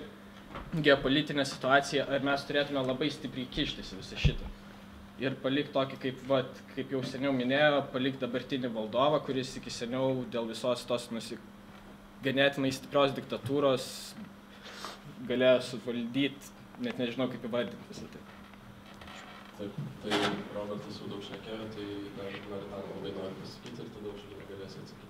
geopolitinė situacija, ar mes turėtume labai stipriai kištis visą šitą. Ir palikti tokį, kaip jau seniau minėjo, palikti dabartinį valdovą, kuris iki seniau dėl visos tos ganėtinai stiprios diktatūros galėjo suvaldyti, net nežinau kaip įvardinti visą tai. Taip, tai Robertas jau daug šnekėjo, tai dar labai noriu pasakyti ir tada aušrinė galės atsakyti.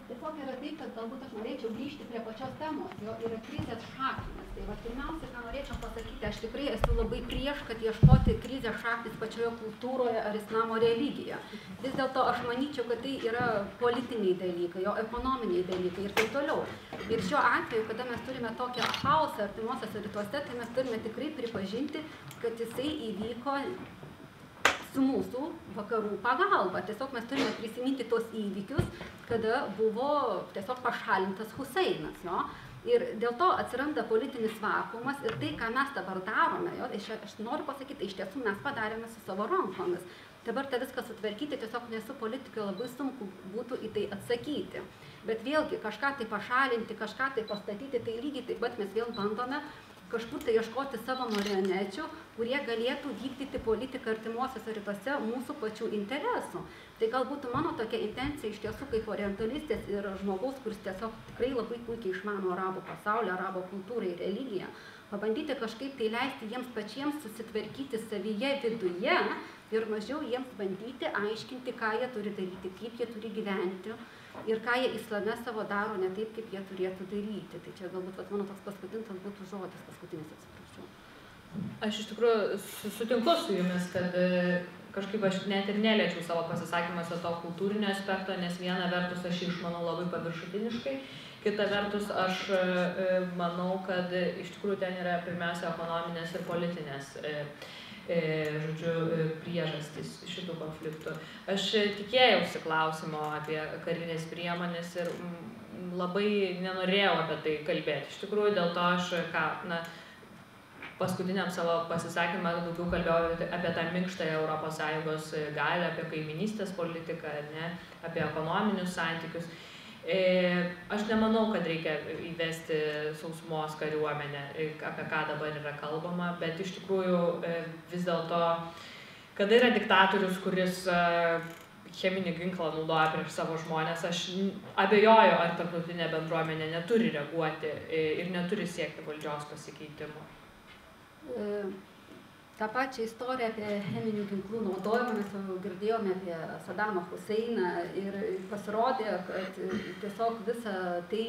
Tiesiog yra taip, kad galbūt aš norėčiau grįžti prie pačios temos, jo yra krizės šaknis. Tai pirmiausia, ką norėčiau pasakyti, aš tikrai esu labai prieš, kad ieškoti krizės šaknis pačioje kultūroje ar islamo religijoje. Vis dėlto aš manyčiau, kad tai yra politiniai dalykai, jo ekonominiai dalykai ir taip toliau. Ir šiuo atveju, kada mes turime tokią chaosą artimuosiuose rytuose, tai mes turime tikrai pripažinti, kad jisai įvyko su mūsų vakarų pagalba. Tiesiog mes turime prisiminti tos įvykius, kada buvo tiesiog pašalintas Huseinas. Jo? Ir dėl to atsiranda politinis vakuumas ir tai, ką mes dabar darome, jo, aš noriu pasakyti, iš tiesų mes padarėme su savo rankomis. dabar tą viską sutvarkyti, tiesiog nesu politikai, labai sunku būtų į tai atsakyti. Bet vėlgi kažką tai pašalinti, kažką tai pastatyti, tai lygiai taip pat mes vėl bandome kažkur tai ieškoti savo marionečių, kurie galėtų vykdyti politiką artimuosiuose rytuose mūsų pačių interesų. Tai galbūt mano tokia intencija iš tiesų kaip orientalistės ir žmogaus, kuris tiesiog tikrai labai puikiai išmano arabų pasaulį, arabų kultūrą ir religiją, pabandyti kažkaip tai leisti jiems pačiems susitvarkyti savyje viduje ir mažiau jiems bandyti aiškinti, ką jie turi daryti, kaip jie turi gyventi ir ką jie islame savo daro ne taip, kaip jie turėtų daryti. Tai čia galbūt mano toks paskutinis būtų žodis, paskutinis atsiprašau. Aš iš tikrųjų sutinku su jumis, kad kažkaip aš net ir neliečiau savo pasisakymuose to kultūrinio aspekto, nes viena vertus aš išmanau labai paviršutiniškai, kita vertus aš manau, kad iš tikrųjų ten yra pirmiausia ekonominės ir politinės priežastys šitų konfliktų. Aš tikėjausi klausimo apie karinės priemonės ir labai nenorėjau apie tai kalbėti. Iš tikrųjų, dėl to aš paskutiniam savo pasisakymą daugiau kalbėjau apie tą minkštąją ES galią, apie kaiminystės politiką, apie ekonominius santykius. Aš nemanau, kad reikia įvesti sausumos kariuomenę, apie ką dabar yra kalbama, bet iš tikrųjų vis dėlto, kada yra diktatorius, kuris cheminį ginklą naudoja prieš savo žmonės, aš abejoju, ar tarptautinė bendruomenė neturi reaguoti ir neturi siekti valdžios pasikeitimų. tą pačią istoriją apie cheminių ginklų naudojimą mes jau girdėjome apie Sadamą Huseiną ir pasirodė, kad tiesiog visa tai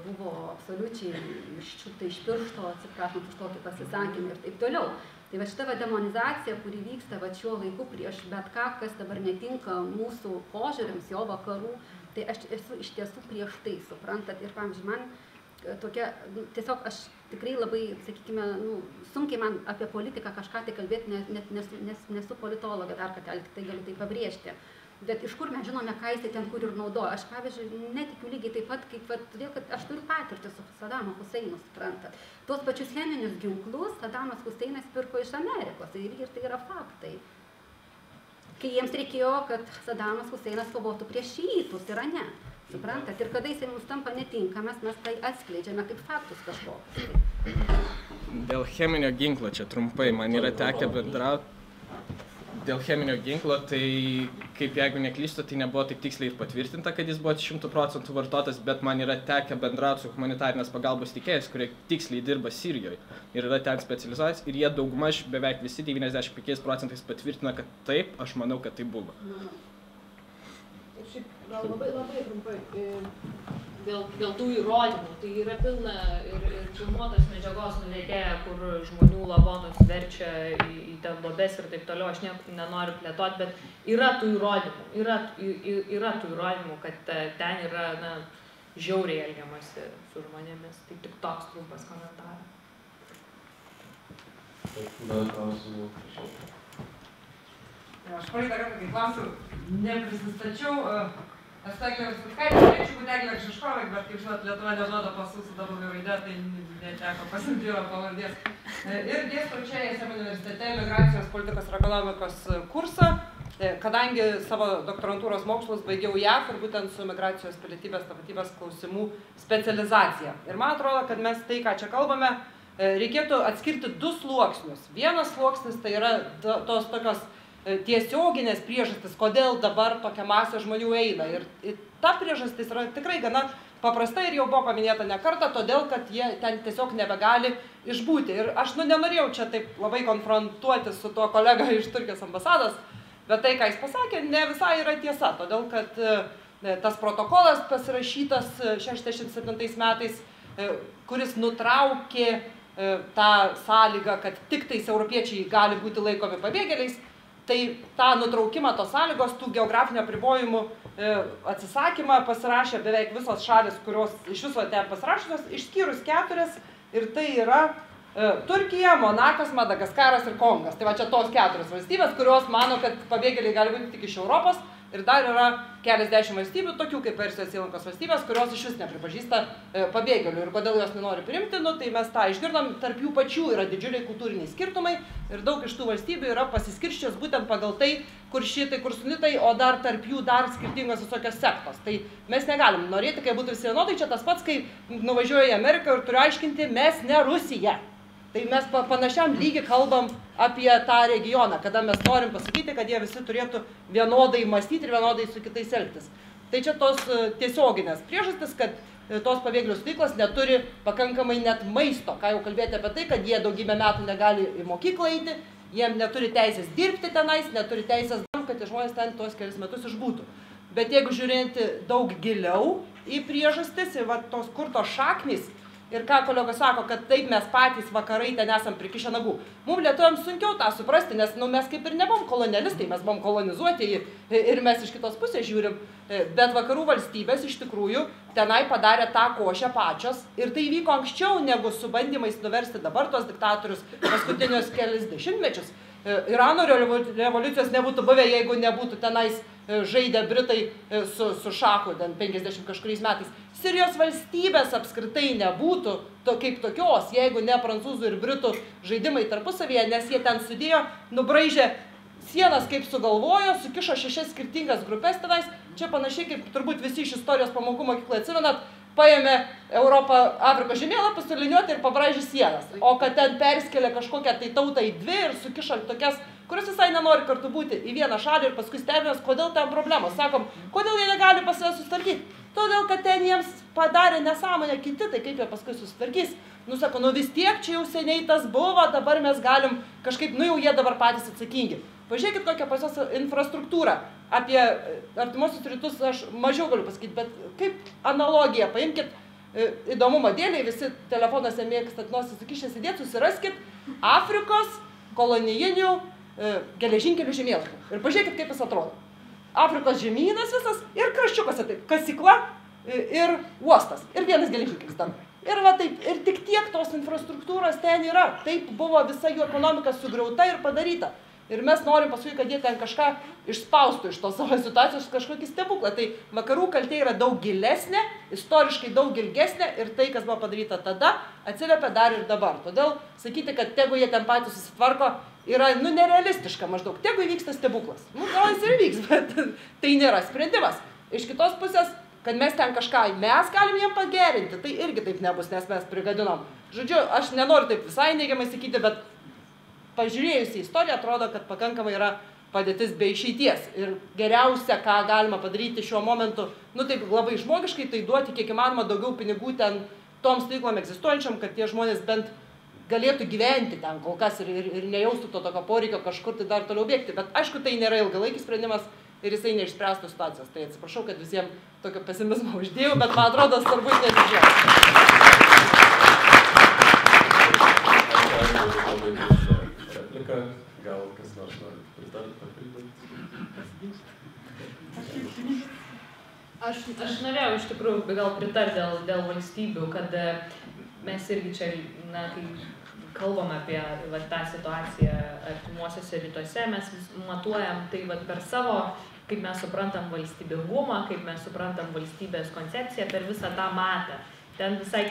buvo absoliučiai iščiupta iš piršto, atsiprašant už tokį pasisakymą ir taip toliau. Tai va šita demonizacija, kuri vyksta va šiuo laiku prieš bet ką, kas dabar netinka mūsų požiūriams, jo vakarų, tai aš esu iš tiesų prieš tai, suprantat, ir pavyzdžiui, man tokia, tiesiog aš tikrai labai, sakykime, sunkiai man apie politiką kažką tai kalbėti, nes nesu politologė, dar kartelį tai galiu tai pabrėžti. Bet iš kur mes žinome, ką jisai ten kur ir naudoja. Aš, pavyzdžiui, netikiu lygiai taip pat, kaip, todėl, kad aš turiu patirtį su Sadamu Huseinu, suprantat. Tuos pačius cheminius ginklus Sadamas Huseinas pirko iš Amerikos ir tai yra faktai. Kai jiems reikėjo, kad Sadamas Huseinas kovotų prieš šiitus Irane. Suprantat, ir kada jisai mums tampa netinkamas, mes tai atskleidžiame kaip faktus kažkokius. Dėl cheminio ginklo, čia trumpai, man yra tekę bendrauti. Dėl cheminio ginklo, tai kaip jeigu neklystu, tai nebuvo taip tiksliai ir patvirtinta, kad jis buvo 100% vartotas, bet man yra tekę bendrauti su humanitarinės pagalbos teikėjais, kurie tiksliai dirba Sirijoje ir yra ten specializuojas ir jie daugmaž beveik visi 95% patvirtina, kad taip, aš manau, kad tai buvo. Šiaip gal labai trumpai, dėl tų įrodymų, tai yra pilna ir filmuotos medžiagos nuleidėja, kur žmonių lavonus verčia į ten duobes ir taip toliau, aš nenoriu plėtoti, bet yra tų įrodymų, kad ten yra žiauriai elgiamasi su žmonėmis, tai tik toks trumpas komentaras. Dar klausimų, prašau. Aš praeitą kartą, kai klausiau, neprisistačiau, esu Eglė Viskuskaitė, norėčiau būti Eglė Kšiškovai, bet kaip žinot, Lietuva nežuoda pasų su W raide, tai neteko pasimti jo pavardės. Ir dėstau čia ESM universitete migracijos politikos ir ekonomikos kursą, kadangi savo doktorantūros mokslus baigiau JAV ir būtent su migracijos pilietybės tapatybės klausimų specializacija. Ir man atrodo, kad mes tai, ką čia kalbame, reikėtų atskirti du sluoksnius. Vienas sluoksnis tai yra tos tokios tiesioginės priežastis, kodėl dabar tokia masė žmonių eina. Ir ta priežastis yra tikrai gana paprasta ir jau buvo paminėta ne kartą, todėl, kad jie ten tiesiog nebegali išbūti. Ir aš nenorėjau čia taip labai konfrontuoti su tuo kolega iš Turkijos ambasados, bet tai, ką jis pasakė, ne visai yra tiesa, todėl, kad tas protokolas pasirašytas 67 metais, kuris nutraukė tą sąlygą, kad tik tais europiečiai gali būti laikomi pabėgėliais, tai tą nutraukimą tos sąlygos, tų geografinių apribojimų atsisakymą pasirašė beveik visos šalis, kurios iš viso ten pasirašytos, išskyrus 4, ir tai yra Turkija, Monakas, Madagaskaras ir Kongas. Tai va čia tos 4 valstybės, kurios mano, kad pabėgėliai gali būti tik iš Europos, ir dar yra keliasdešimt valstybių, tokių kaip Persijos įlankos valstybės, kurios iš vis nepripažįsta pabėgėlių. Ir kodėl jos nenori priimti, nu, tai mes tą išgirdom, tarp jų pačių yra didžiuliai kultūriniai skirtumai ir daug iš tų valstybių yra pasiskirščios būtent pagal tai, kur šitai, kur sunitai, o dar tarp jų dar skirtingos visokios sektos. Tai mes negalim norėti, kai būtų visi vienodai, čia tas pats, kai nuvažiuoju į Ameriką ir turiu aiškinti, mes ne Rusija. Tai mes panašiam lygiai kalbam apie tą regioną, kada mes norim pasakyti, kad jie visi turėtų vienodai mąstyti ir vienodai su kitais elgtis. Tai čia tos tiesioginės priežastis, kad tos pabėgėlių stovyklos neturi pakankamai net maisto. Ką jau kalbėti apie tai, kad jie daugybę metų negali į mokyklą eiti, jiem neturi teisės dirbti tenais, neturi teisės tam, kad žmonės ten tuos kelis metus išbūtų. Bet jeigu žiūrėti daug giliau į priežastis, ir va, tos kur tos šaknys, ir ką kolegos sako, kad taip mes patys vakarai ten esam prikišę nagų. Mums lietuviams sunkiau tą suprasti, nes mes kaip ir nebuvom kolonialistai, mes buvom kolonizuoti ir mes iš kitos pusės žiūrim. Bet vakarų valstybės iš tikrųjų tenai padarė tą košę pačios ir tai vyko anksčiau negu su bandymais nuversti dabar tos diktatorius paskutinius kelis dešimtmečius. Irano revoliucijos nebūtų buvę, jeigu nebūtų tenais žaidę Britai su šachu 50 kažkuriais metais. Sirijos valstybės apskritai nebūtų kaip tokios, jeigu ne prancūzų ir britų žaidimai tarpusavyje, nes jie ten sudėjo, nubraižė sienas kaip sugalvojo, sukišo 6 skirtingas grupės tenais. Čia panašiai kaip turbūt visi iš istorijos pamokų mokykloje atsimenat, paėmė Europą, Afrikos žemėlapį, suliniuoti ir pabraižė sienas. O kad ten perskelė kažkokią tai tautą į dvi ir sukišo tokias, kurios visai nenori kartu būti į vieną šalį ir paskui stebės, kodėl ten problemos. Sakom, kodėl jie negali pas save susitvarkyti? Todėl, kad ten jiems padarė nesąmonę kiti, tai kaip jie paskui susitvarkys. Nu, sako, nu vis tiek čia jau seniai tas buvo, dabar mes galim kažkaip, nu jau jie dabar patys atsakingi. Pažiūrėkit, kokią pas jos infrastruktūrą. Apie artimuosius rytus aš mažiau galiu pasakyti, bet kaip analogiją, paimkit įdomumo dėliai, visi telefonuose mėgstat nosis sukišęs įdėt, susiraskit Afrikos kolonijinių geležinkelių žemėlapį. Ir pažiūrėkit, kaip jis atrodo. Afrikos žemynas visas ir kraščiukose taip, kasykla ir uostas. Ir vienas geležinkelis tam. Ir va taip, ir tik tiek tos infrastruktūros ten yra. Taip buvo visa jų ekonomika sugriauta ir padaryta. Ir mes norim paskui, kad jie ten kažką išspaustų iš tos savo situacijos kažkokį stebuklą. Tai vakarų kaltė yra daug gilesnė, istoriškai daug ilgesnė ir tai, kas buvo padaryta tada, atsiliepia dar ir dabar. Todėl sakyti, kad tegu jie ten patys susitvarko, yra nerealistiška maždaug. Tegu įvyksta stebuklas. Nu, gal jis ir vyks, bet tai nėra sprendimas. Iš kitos pusės, kad mes ten kažką, mes galim jiem pagerinti, tai irgi taip nebus, nes mes prigadinom. Žodžiu, aš nenoriu taip visai neigiamai sakyti, bet pažiūrėjus į istoriją, atrodo, kad pakankamai yra padėtis be išeities. Ir geriausia, ką galima padaryti šiuo momentu, nu taip labai žmogiškai, tai duoti kiek įmanoma daugiau pinigų ten toms stovyklom egzistuojančiam, kad tie žmonės bent galėtų gyventi ten kol kas ir nejaustų to tokio poreikio kažkur tai dar toliau bėgti. Bet aišku, tai nėra ilgalaikis sprendimas ir jisai neišspręstų situacijos. Tai atsiprašau, kad visiems tokio pesimizmo uždėjau, bet man atrodo, svarbu nesidžiauti. Gal kas nors nori pritarti, papildyti? Aš norėjau iš tikrųjų gal pritarti dėl valstybių, kad mes irgi čia, na, kai kalbam apie tą situaciją artimuosiuose rytuose, mes matuojam tai per savo, kaip mes suprantam valstybingumą, kaip mes suprantam valstybės koncepciją per visą tą matą. Ten visai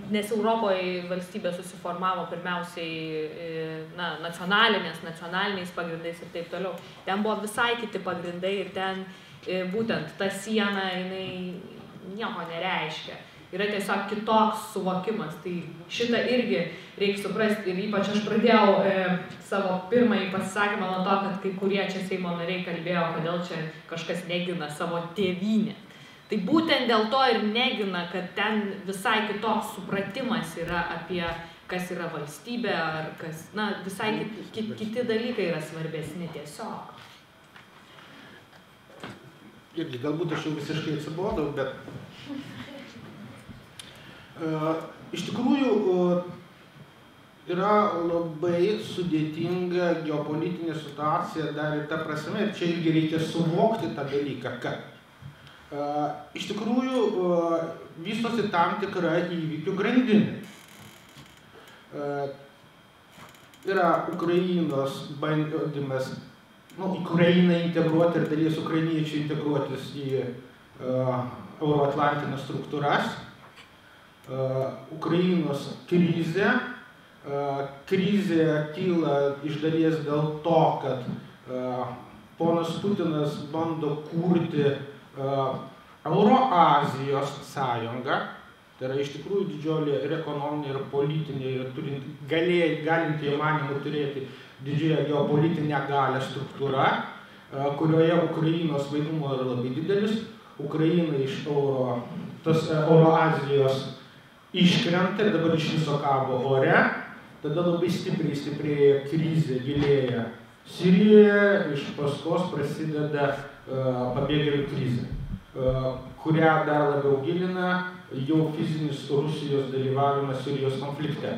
nes Europoje valstybė susiformavo pirmiausiai nacionaliniais pagrindais ir taip toliau. Ten buvo visai kiti pagrindai ir ten būtent ta siena, jinai nieko nereiškia. Yra tiesiog kitoks suvokimas. Tai šitą irgi reikia suprasti ir ypač aš pradėjau savo pirmąjį pasisakymą nuo to, kad kai kurie čia Seimo nariai kalbėjo, kodėl čia kažkas negina savo tėvynę. Tai būtent dėl to ir negina, kad ten visai kitoks supratimas yra apie kas yra valstybė, ar kas, na, visai kiti dalykai yra svarbesni tiesiog. Irgi, galbūt aš jau visiškai atsibodau, bet iš tikrųjų yra labai sudėtinga geopolitinė situacija dar ir ta prasme, ir čia irgi reikia suvokti tą dalyką, kad iš tikrųjų vystosi tam tikra įvykių grandinė. Yra Ukrainos bandymas Ukrainą integruoti ir dalies ukrainiečių integruotis į euroatlantinės struktūras. Ukrainos krizė. Krizė kyla iš dalies dėl to, kad ponas Putinas bando kurti Euroazijos sąjungą. Tai yra iš tikrųjų didžiulė ir ekonominė, ir politinė, ir galinti įmanymų turėti didžiąją geopolitinę galią struktūra, kurioje Ukrainos vaidmuo yra labai didelis. Ukraina iš Euroazijos iškrenta ir dabar iš viso kabo ore. Tada labai stiprėja krizė, gilėja Sirijoje, iš paskos prasideda pabėgėlių krizė, kurią dar labiau gilina jau fizinis Rusijos dalyvavimas Sirijos konflikte.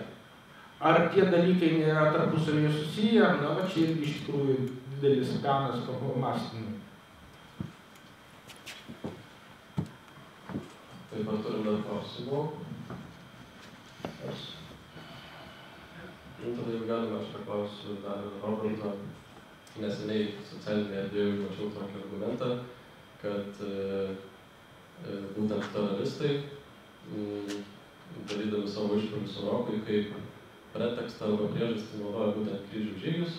Ar tie dalykai nėra tarpusavyje susiję? Na, va čia irgi iš tikrųjų didelis penas pamąstymui. Taip pat turim dar klausimų. Tada jau galime, aš paklausiu dar Roberto. Neseniai socialinėje erdvėje mačiau tokį argumentą, kad būtent teroristai, darydami savo išpuolius Europai, kaip pretekstą arba priežastį naudoja būtent kryžių žygius,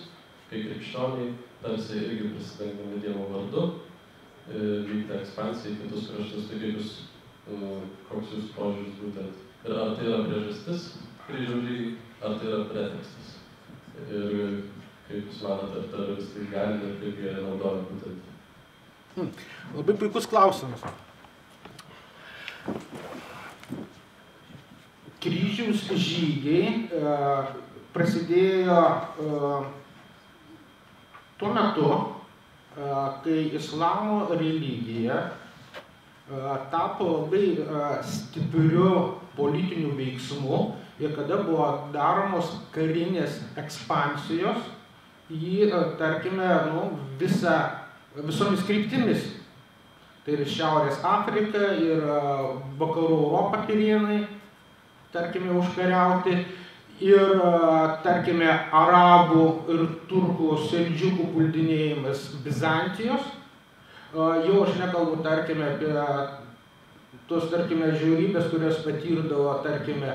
kai krikščioniai tarsi irgi prisidengdami Dievo vardu vyksta ekspansija į kitus kraštus. Tai kaip jūs, koks jūsų požiūris būtent? Ir ar tai yra priežastis kryžių žygiai, ar tai yra pretekstas? Ir kaip jūs manote, ar teroristai gali ir kaip jie naudoja būtent? Labai puikus klausimas. Kryžiaus žygiai prasidėjo tuo metu, kai islamo religija tapo labai stipriu politiniu veiksmu ir kada buvo daromos karinės ekspansijos į, tarkime, visomis kryptimis. Tai ir Šiaurės Afrika, ir Vakarų Europą pirienai, tarkime, užkariauti, ir, tarkime, arabų ir turkų seldžiukų puldinėjimas Bizantijos. Jau aš nekalbu, tarkime, apie tos, tarkime, žiaurybės, kurias patirdavo, tarkime,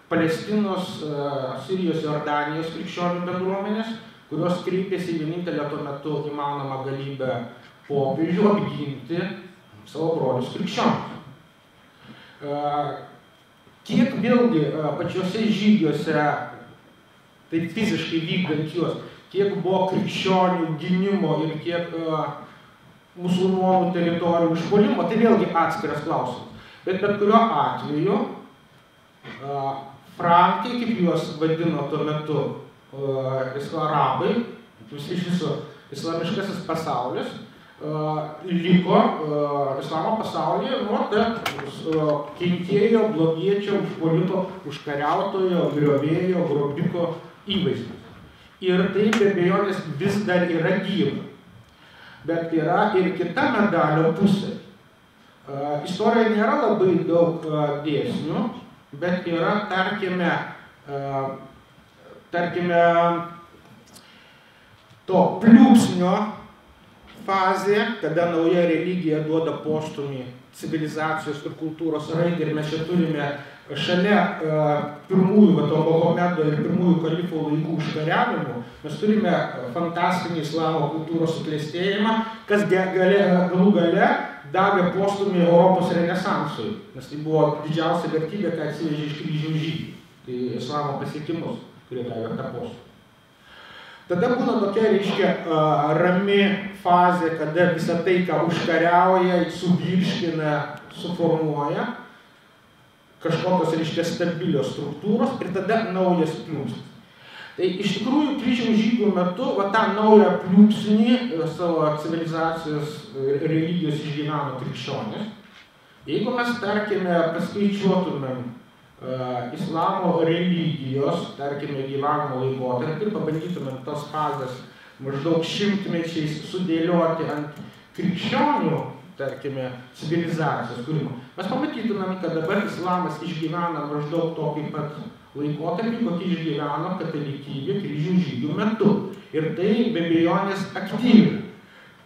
Palestinos, Sirijos, Jordanijos krikščionių bendruomenės, kurios kreipėsi vienintelę tuo metu įmanomą galybę popiežių apginti savo brolius krikščionis. Kiek vėlgi pačiuose žygiuose, tai fiziškai vykdant juos, kiek buvo krikščionių gynimo ir kiek musulmonų teritorijų užpuolimo, tai vėlgi atskiras klausimas. Bet kuriuo atveju frankai, kaip juos vadino tuo metu arabai, iš viso islamiškasis pasaulis, liko islamo pasaulyje nuo kenkėjo, blogiečio, užpuolito, užkariautojo, griovėjo, grobiko įvaizdis. Ir tai be abejonės vis dar yra gyva. Bet yra ir kita medalio pusė. Istorijoje nėra labai daug dėsnių, bet yra, tarkime, to pliūpsnio fazė, kada nauja religija duoda postūmį civilizacijos ir kultūros raidai, ir mes čia turime šalia pirmųjų Mahometo ir pirmųjų kalifų laikų užkariavimų, mes turime fantastinį islamo kultūros suklestėjimą, kas galų gale davė postūmį Europos renesansui, nes tai buvo didžiausia vertybė, ką atsivežė iš kryžių žygių, tai islamo pasiekimus, kurie davė tą postūmį. Tada būna tokia, reiškia, rami fazė, kada visą tai, ką užkariauja, suvirškina, suformuoja kažkokios, reiškia, stabilios struktūros ir tada naujas pliūpsnis. Tai iš tikrųjų kryžiaus žygių metu tą naują pliūpsnį savo civilizacijos ir religijos išgyveno krikščionis. Jeigu mes, tarkime, paskaičiuotumėm islamo religijos, tarkime, gyvavimo laikotarpį ir pabandytumėm tos fazės maždaug šimtmečiais sudėlioti ant krikščionių, tarkime, civilizacijos kūrimo. Mes pamatytumėm, kad dabar islamas išgyvena maždaug tokį pat laikotarpį, kokį išgyveno katalikybė kryžių žygių metu. Ir tai be abejonės aktyvi.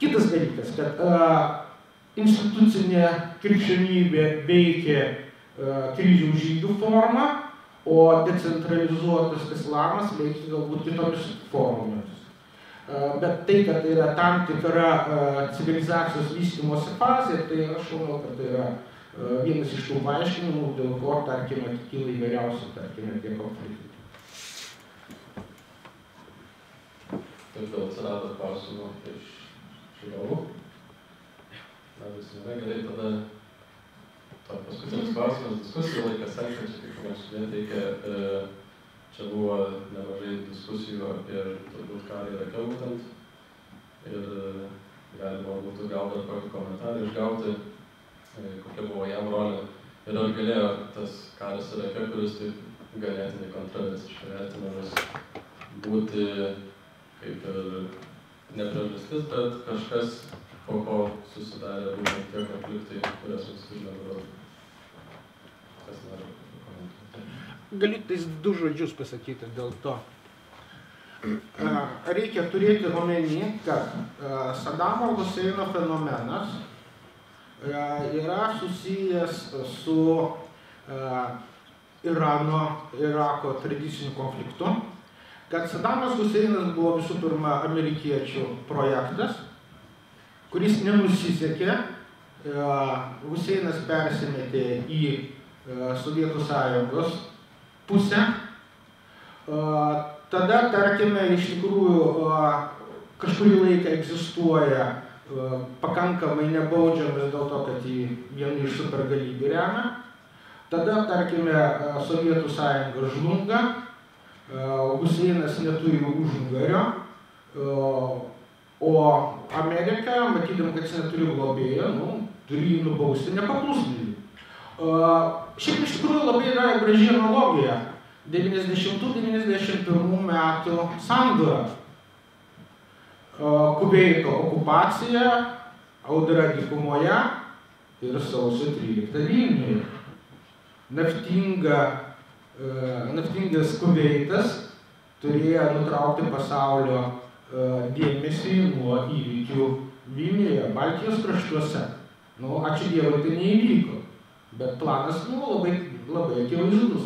Kitas dalykas, kad institucinė krikščionybė veikė kryžių žygių formą, o decentralizuotas islamas veikia galbūt kitomis formomis. Bet tai, kad tai yra tam tikra civilizacijos vystymosi fazė, tai aš manau, kad tai yra vienas iš tų paaiškinimų, dėl ko, tarkime, kyla įvairiausi, tarkime, tie konfliktai. Ir gal atsirado klausimų iš žiūrovų. Na, visi nėra gerai, tada paskutinis klausimas, diskusijų laikas senka, čia kaip mums sudėti reikia, čia buvo nemažai diskusijų apie turbūt karį Irake būtent ir galima būtų gal dar kokį komentarą išgauti, kokia buvo jam rolė ir ar galėjo tas karas Irake, kuris taip ganėtinai kontroversiškai vertinamas, būti kaip ir ne priežastis, bet kažkas, po ko susidarė būtent tie konfliktai, kurias mums turime dabar. Kas nori komentuoti? Galiu tais 2 žodžius pasakyti dėl to. Reikia turėti omeny, kad Sadamo Huseino fenomenas yra susijęs su Irako tradiciniu konfliktu, kad Sadamas Huseinas buvo visų pirma amerikiečių projektas, kuris nenusisekė. Huseinas persimetė į Sovietų sąjungos pusę. Tada, tarkime, iš tikrųjų kažkurį laiką egzistuoja pakankamai nebaudžiamas dėl to, kad jį vieni iš supergalybių remia. Tada, tarkime, Sovietų sąjunga žlunga, Huseinas neturi užnugario, o Amerika, matydam, kad jis neturi globėjo, turi jį nubausti nepaklusnį. Šiaip iš tikrųjų labai yra graži analogija 90-91 metų sandūra. Kuveito okupacija, audra dykumoje ir sausio 13 Vilniuje. Naftingas Kuveitas turėjo nutraukti pasaulio dėmesį nuo įvykių Vilniuje, Baltijos kraštuose. Ačiū Dievui, tai neįvyko, bet planas buvo labai akivaizdus.